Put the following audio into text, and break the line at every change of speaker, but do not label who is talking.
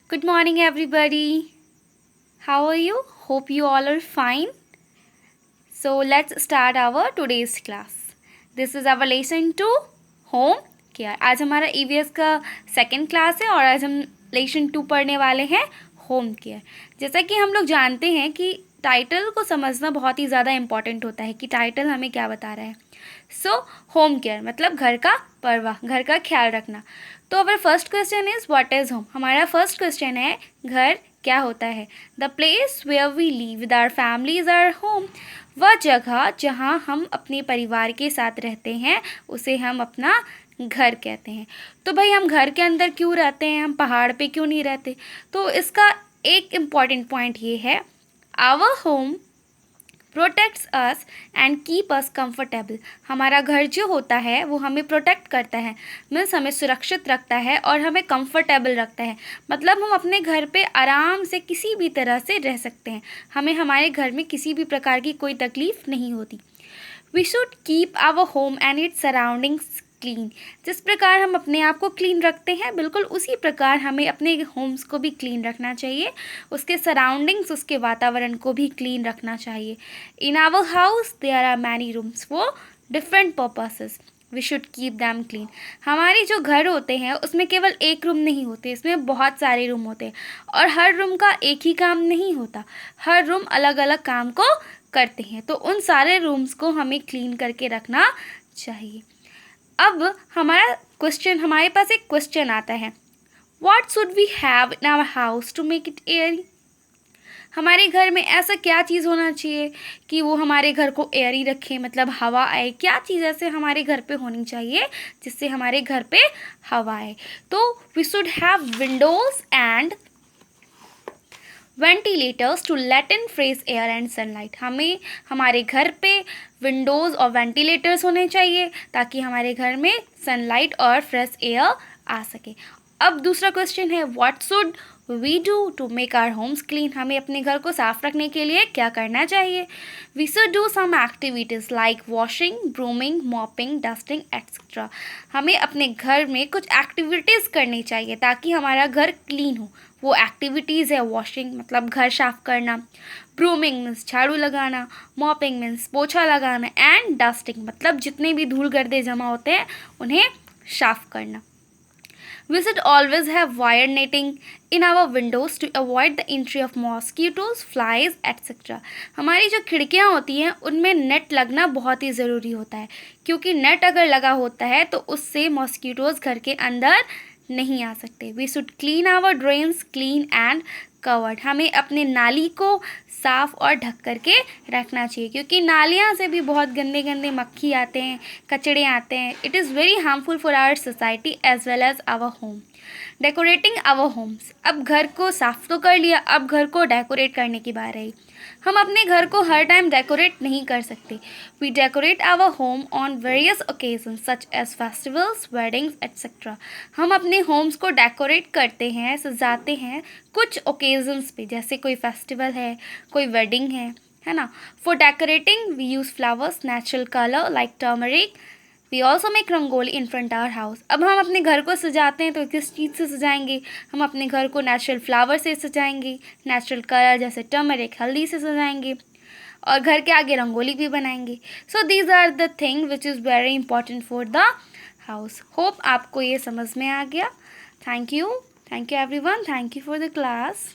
Good morning, everybody. How are you? Hope you all are fine. So, let's start our today's class. This is our lesson 2 Home Care. आज हमारा EVS का second class है और आज हम lesson 2 पढ़ने वाले हैं होम केयर। जैसा कि हम लोग जानते हैं कि टाइटल को समझना बहुत ही ज़्यादा इम्पॉर्टेंट होता है कि टाइटल हमें क्या बता रहा है। सो होम केयर मतलब घर का परवाह, घर का ख्याल रखना। तो our first question is what is home. हमारा फर्स्ट क्वेश्चन है घर क्या होता है। The place where we live with our families are home. वह जगह जहाँ हम अपने परिवार के साथ रहते हैं उसे हम अपना घर कहते हैं। तो भाई हम घर के अंदर क्यों रहते हैं, हम पहाड़ पे क्यों नहीं रहते? तो इसका एक इम्पॉर्टेंट पॉइंट ये है, our home protects us and keep us comfortable. हमारा घर जो होता है वो हमें प्रोटेक्ट करता है, मीन्स हमें सुरक्षित रखता है और हमें कंफर्टेबल रखता है। मतलब हम अपने घर पे आराम से किसी भी तरह से रह सकते हैं, हमें हमारे घर में किसी भी प्रकार की कोई तकलीफ़ नहीं होती। We should keep our home and its surroundings clean. जिस प्रकार हम अपने आप को क्लीन रखते हैं बिल्कुल उसी प्रकार हमें अपने होम्स को भी क्लीन रखना चाहिए, उसके सराउंडिंग्स, उसके वातावरण को भी क्लीन रखना चाहिए। In our house there are many rooms for different purposes, we should keep them clean. हमारे जो घर होते हैं उसमें केवल एक रूम नहीं होते, इसमें बहुत सारे रूम होते हैं और हर रूम का एक ही काम नहीं होता, हर रूम अलग अलग काम को करते हैं। तो उन सारे रूम्स को हमें क्लीन करके रखना चाहिए। अब हमारे पास एक क्वेश्चन आता है, what should we have in our house to make it airy. हमारे घर में ऐसा क्या चीज़ होना चाहिए कि वो हमारे घर को एयरी रखे, मतलब हवा आए। क्या चीज़ ऐसे हमारे घर पे होनी चाहिए जिससे हमारे घर पे हवा आए? तो we should have windows and ventilators to let in fresh air and sunlight. हमें हमारे घर पे विंडोज़ और वेंटिलेटर्स होने चाहिए ताकि हमारे घर में सनलाइट और फ्रेश एयर आ सके। अब दूसरा क्वेश्चन है, what should we do to make our homes clean. हमें अपने घर को साफ रखने के लिए क्या करना चाहिए? We should do some activities like washing, brooming, mopping, dusting etcetera. हमें अपने घर में कुछ एक्टिविटीज़ करनी चाहिए ताकि हमारा घर क्लीन हो। वो एक्टिविटीज़ है वॉशिंग मतलब घर साफ करना, ब्रूमिंग मीन्स झाड़ू लगाना, मॉपिंग मीन्स पोछा लगाना एंड डस्टिंग मतलब जितने भी धूल गर्दे जमा होते हैं उन्हें साफ करना। We should always have wire netting in our windows to avoid the entry of mosquitoes, flies, etc. हमारी जो खिड़कियाँ होती हैं उनमें नेट लगना बहुत ही ज़रूरी होता है, क्योंकि नेट अगर लगा होता है तो उससे मॉस्किटोज़ घर के अंदर नहीं आ सकते। We should clean our drains clean and covered. हमें अपने नाली को साफ़ और ढक करके रखना चाहिए, क्योंकि नालियाँ से भी बहुत गंदे गंदे मक्खी आते हैं, कचड़े आते हैं। It is very harmful for our society as well as our home. Decorating our homes. अब घर को साफ़ तो कर लिया, अब घर को डेकोरेट करने की बात आई। हम अपने घर को हर टाइम डेकोरेट नहीं कर सकते। We decorate our home on various occasion such as festivals, weddings etcetera. हम अपने होम्स को डेकोरेट करते हैं, सजाते हैं कुछ ओकेजन्स पे, जैसे कोई फेस्टिवल है, कोई वेडिंग है ना। For decorating we use flowers, natural colour like turmeric. We also make rangoli in front our house. अब हम अपने घर को सजाते हैं तो किस चीज़ से सजाएंगे? हम अपने घर को नेचुरल फ्लावर से सजाएंगे, नेचुरल कलर जैसे टर्मरिक, हल्दी से सजाएंगे और घर के आगे रंगोली भी बनाएंगे। So these are the thing which is very important for the house. Hope आपको ये समझ में आ गया। Thank you everyone, thank you for the class.